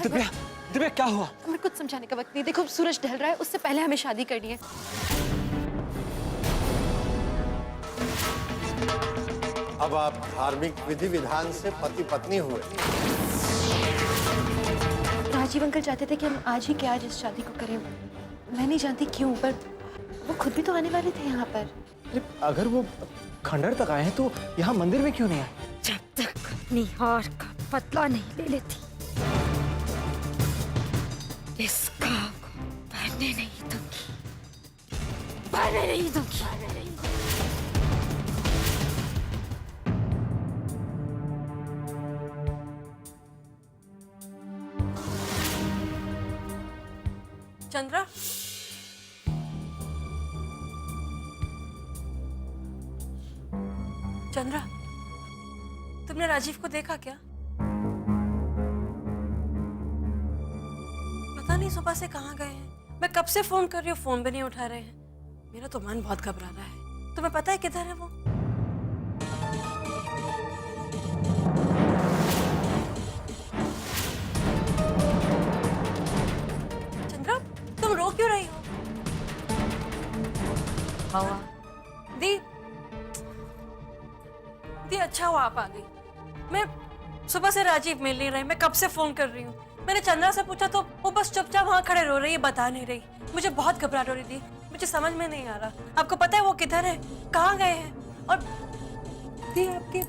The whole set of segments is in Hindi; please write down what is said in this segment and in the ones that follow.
दिव्या, दिव्या क्या हुआ? हमें कुछ समझाने का वक्त नहीं। देखो सूरज ढल रहा है, उससे पहले हमें शादी करनी है। अब आप धार्मिक विधि विधान से पति पत्नी हुए। राजीव अंकल चाहते थे कि हम आज ही के आज इस शादी को करें। मैं नहीं जानती क्यों, पर वो खुद भी तो आने वाले थे यहाँ पर। अगर वो खंडहर तक आए हैं तो यहाँ मंदिर में क्यों नहीं आए? जब तक अपनी हार का बदला नहीं ले लेती, इस घाव को भरने नहीं दूंगी, भरने नहीं दूंगी। चंद्रा, चंद्रा, तुमने राजीव को देखा क्या? पता नहीं सुबह से कहाँ गए हैं। मैं कब से फोन कर रही हूँ, फोन भी नहीं उठा रहे हैं। मेरा तो मन बहुत घबरा रहा है। तुम्हें पता है किधर है वो? चंद्रा, तुम रो क्यों रही हो? हवा दी, दी अच्छा हुआ आप आ गई। मैं सुबह से राजीव मिल नहीं रहे, मैं कब से फोन कर रही हूँ। मैंने चंद्रा से पूछा तो वो बस चुपचाप वहां खड़े रो रही है, बता नहीं रही। मुझे बहुत घबराहट हो रही थी, मुझे समझ में नहीं आ रहा। आपको पता है वो किधर है, कहाँ गए हैं? और दी आपकी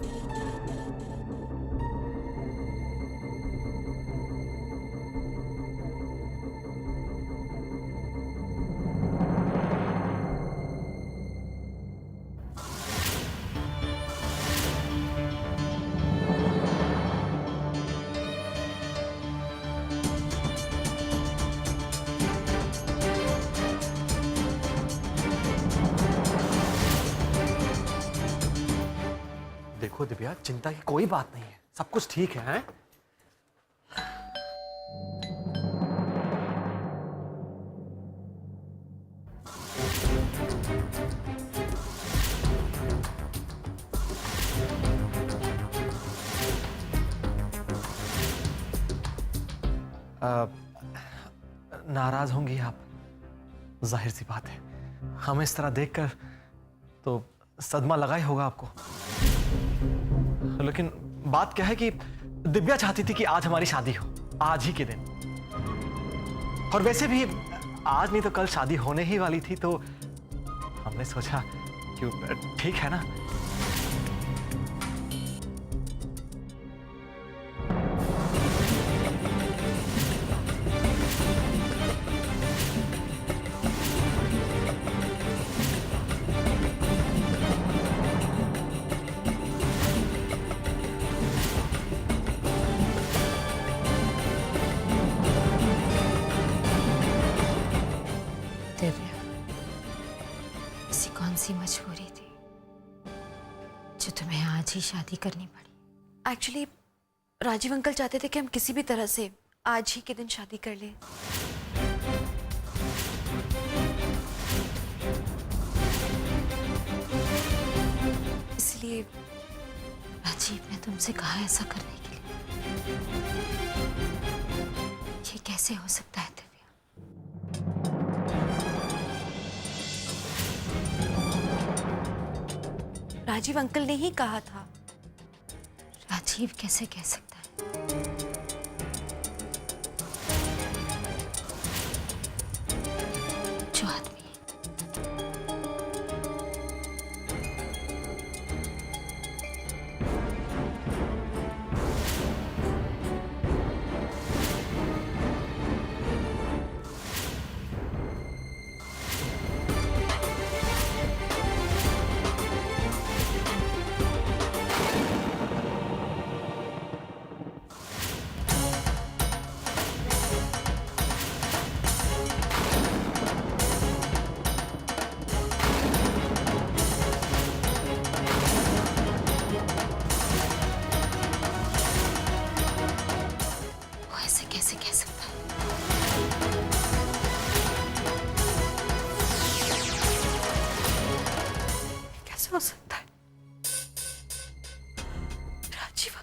देखो दिव्या, चिंता की कोई बात नहीं है, सब कुछ ठीक है, हैं? नाराज होंगी आप, जाहिर सी बात है। हमें इस तरह देखकर तो सदमा लगा ही होगा आपको। लेकिन बात क्या है कि दिव्या चाहती थी कि आज हमारी शादी हो, आज ही के दिन। और वैसे भी आज नहीं तो कल शादी होने ही वाली थी, तो हमने सोचा कि ठीक है ना। दिव्या, ऐसी कौन सी मजबूरी थी जो तुम्हें आज ही शादी करनी पड़ी? एक्चुअली राजीव अंकल चाहते थे कि हम किसी भी तरह से आज ही के दिन शादी कर लें। इसलिए राजीव ने तुमसे कहा ऐसा करने के लिए। ये कैसे हो सकता है दिव्या? राजीव अंकल ने ही कहा था। राजीव कैसे कह सकता है? जो आदमी कैसे कह सकता है? कैसे हो सकता है? राजीव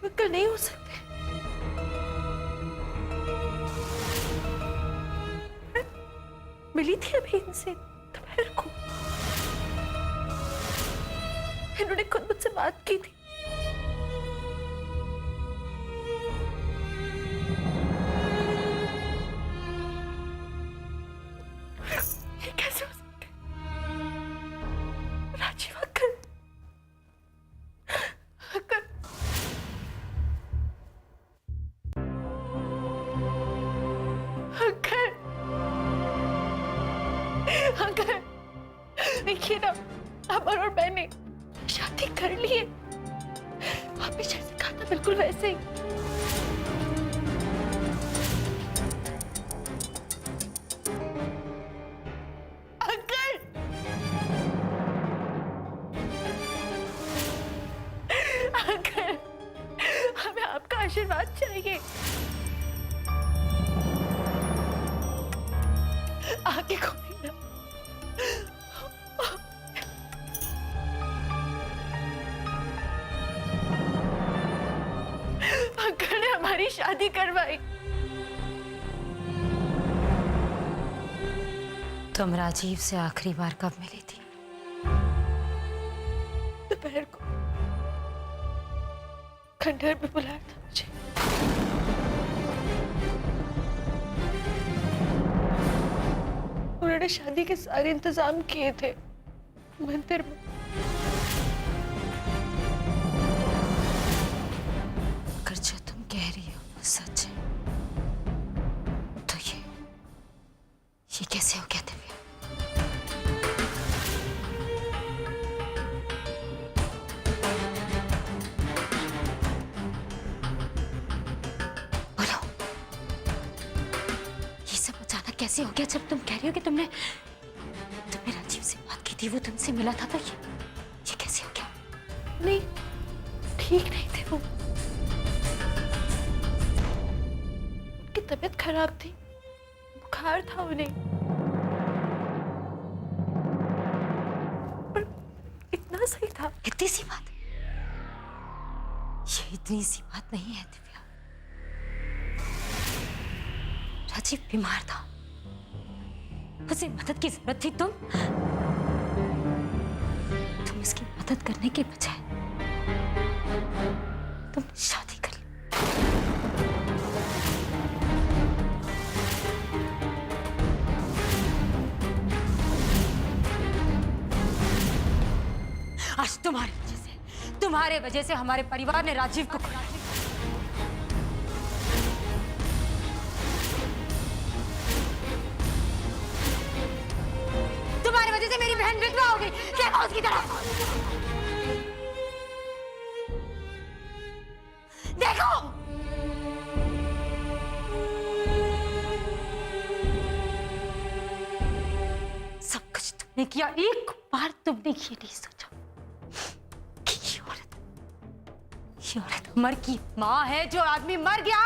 राजीव अंकल नहीं हो सकते। मिली थी अभी इनसे दोपहर को, इन्होंने खुद मुझसे बात की थी। ये कैसे हो सकता है? Rajiv uncle, uncle, uncle, uncle, देखिए ना, अमर और मैंने शादी कर ली है। आपने जैसे कहा था बिल्कुल वैसे ही। अंकल, अंकल, हमें आपका आशीर्वाद चाहिए। आगे खोलिए ना। अंकल ने हमारी शादी करवाई। तुम राजीव से आखिरी बार कब मिली थी? दोपहर को खंडहर में बुलाया था मुझे। उन्होंने शादी के सारे इंतजाम किए थे मंदिर में। अगर जो तुम कह रही हो वो सच है तो ये कैसे हो गया दिव्या? बोलो, ये सब अचानक कैसे हो गया? जब तुम कह रही हो कि तुमने राजीव से बात की थी, वो तुमसे मिला था, तो ये कैसे हो गया? नहीं, ठीक नहीं थे वो। उनकी तबीयत खराब थी, बुखार था उन्हें। पर इतना सही था। इतनी सी बात? ये इतनी सी बात नहीं है दिव्या। राजीव बीमार था, उसे मदद की जरूरत थी। तुम इसकी मदद करने के बजाय तुम शादी कर ली। आज तुम्हारे वजह से हमारे परिवार ने राजीव को खो। तुम्हारी वजह से मेरी बहन विधवा हो गई। क्या उसकी तरफ देखो, सब कुछ तुमने किया। एक बार तुमने ये नहीं सोचा कि ये औरत अमर की माँ है। जो आदमी मर गया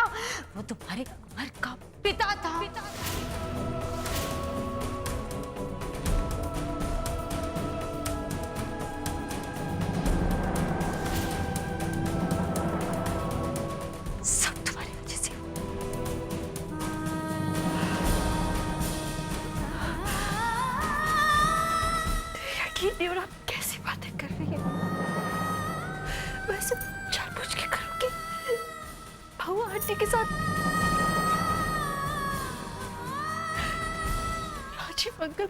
वो तुम्हारे अमर का पिता था। और आप कैसी बातें कर रही हैं? वैसे जानबूझ के करूंगी भाऊ आंटी के साथ। राजीव अंकल,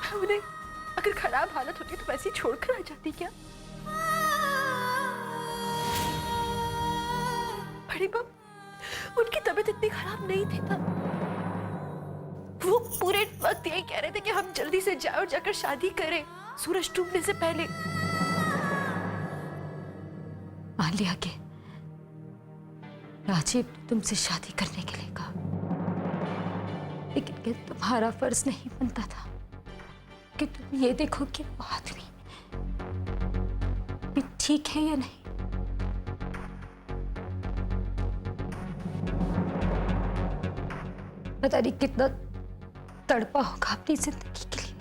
मैं उन्हें अगर खराब हालत होती तो वैसे ही छोड़कर आ जाती क्या? बड़ी बम, उनकी तबीयत इतनी खराब नहीं थी तब। वो पूरे वक्त यही कह रहे थे कि हम जल्दी से जाए और जाकर शादी करें सूरज डूबने से पहले। मान लिया कि राजीव ने तुमसे शादी करने के लिए कहा, लेकिन क्या तुम्हारा फर्ज नहीं बनता था कि तुम ये देखो कि वो आदमी ठीक है या नहीं? पता नहीं कितना तड़पा होगा अपनी जिंदगी के लिए।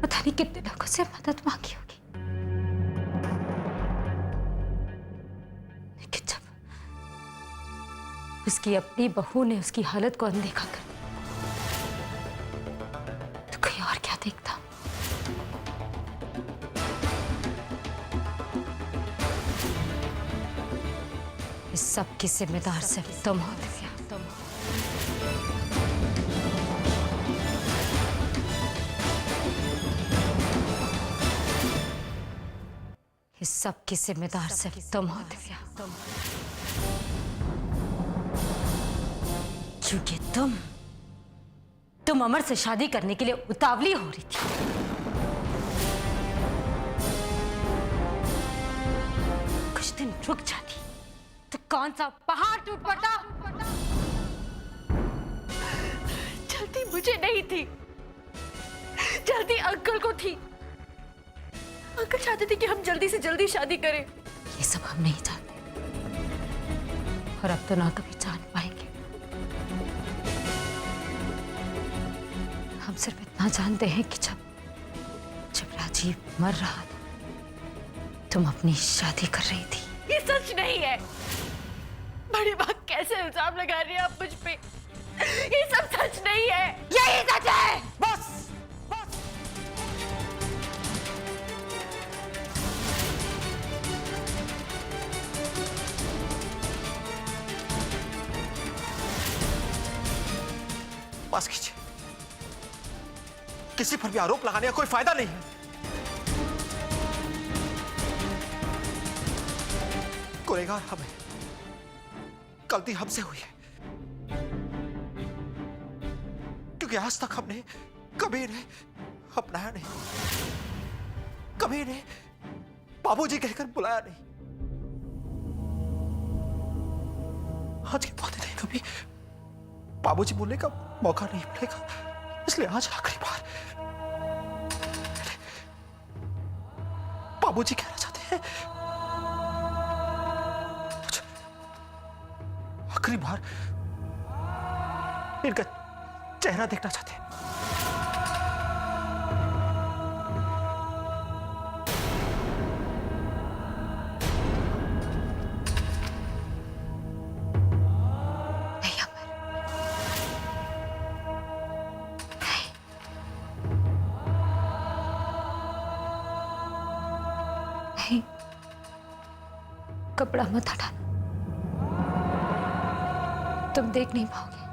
पता जाने कितने लोगों से मदद मांगी होगी, लेकिन जब उसकी अपनी बहू ने उसकी हालत को अनदेखा कर दिया तो कोई और क्या देखता। इस सब की जिम्मेदार सिर्फ तुम हो दिव्या, तुम हो। इस सब की जिम्मेदार सिर्फ तुम हो दिव्या, तुम हो। क्योंकि तुम अमर से शादी करने के लिए उतावली हो रही थी। कुछ दिन रुक जाती तो कौन सा पहाड़ टूट पड़ता। जल्दी मुझे नहीं थी, जल्दी अंकल को थी। अंकल चाहते थे कि हम जल्दी से जल्दी शादी करें। ये सब हम नहीं जानते और अब तो ना कभी जान पाएंगे। हम सिर्फ इतना जानते हैं कि जब राजीव मर रहा था तुम अपनी शादी कर रही थी। ये सच नहीं है। बड़ी बात कैसे इल्जाम लगा रही हैं आप मुझ पे? ये सब सच नहीं है। यही सच है। बस बस। बस कीजिए, किसी पर भी आरोप लगाने का कोई फायदा नहीं है। गुनहगार हमें, गलती हमसे हुई है, क्योंकि आज तक हमने कभी इन्हें अपनाया नहीं, कभी इन्हें बाबूजी कहकर बुलाया नहीं। आज के बाद इन्हें कभी बाबूजी बोलने का मौका नहीं मिलेगा, इसलिए आज आखिरी बार बाबूजी कहना चाहते हैं। आखिरी बार इनका चेहरा देखना चाहते हैं। नहीं अमर, नहीं, कपड़ा मत हटाना, तुम देख नहीं पाओगे।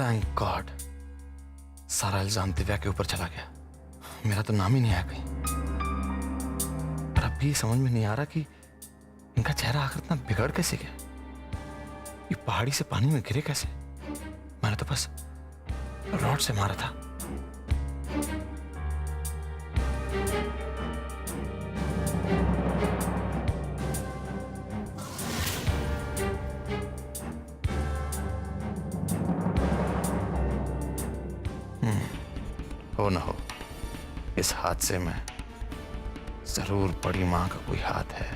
थैंक गॉड सारा इल्जाम दिव्या के ऊपर चला गया, मेरा तो नाम ही नहीं आया कहीं। पर अब भी समझ में नहीं आ रहा कि इनका चेहरा आखिर इतना बिगड़ कैसे गया। ये पहाड़ी से पानी में गिरे कैसे? मैंने तो बस रॉड से मारा था। हो ना हो, इस हादसे में जरूर बड़ी मां का कोई हाथ है।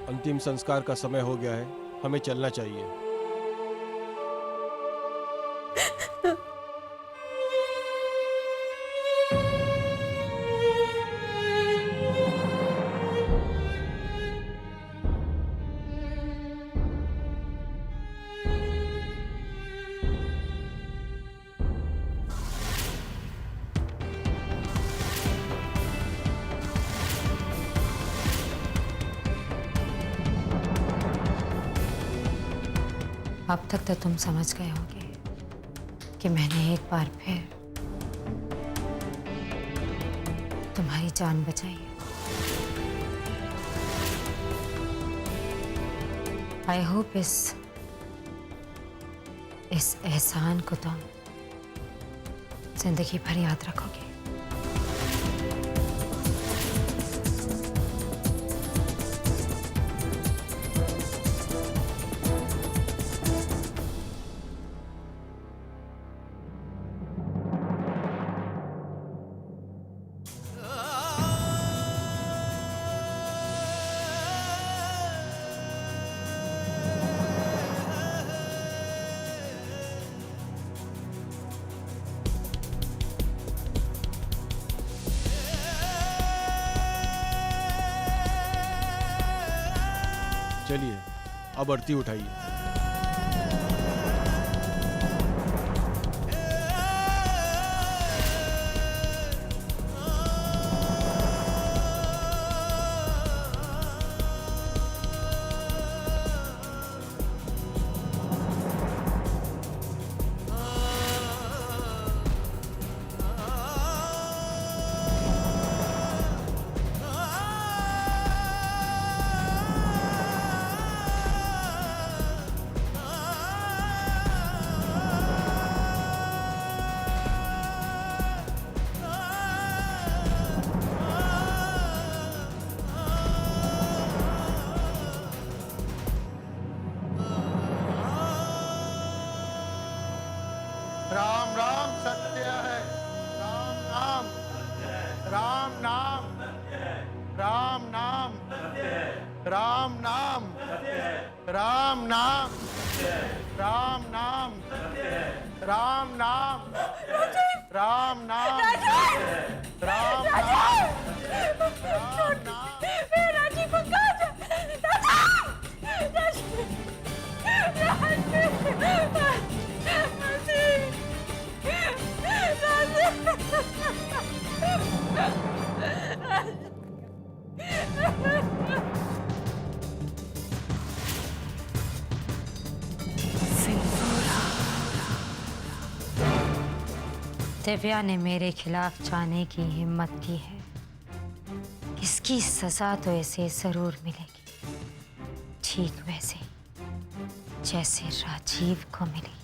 अंतिम संस्कार का समय हो गया है, हमें चलना चाहिए। अब तक तो तुम समझ गए होगे कि मैंने एक बार फिर तुम्हारी जान बचाई है। आई होप इस एहसान को तुम जिंदगी भर याद रखोगे। चलिए अब आरती उठाइए। राम नाम सत्य है, राम नाम, राम नाम, राम नाम, राम नाम, राम नाम, राम नाम, राम नाम, राम नाम, राम नाम। राजीव दिव्या ने मेरे खिलाफ जाने की हिम्मत की है, इसकी सजा तो इसे जरूर मिलेगी, ठीक वैसे जैसे राजीव को मिली।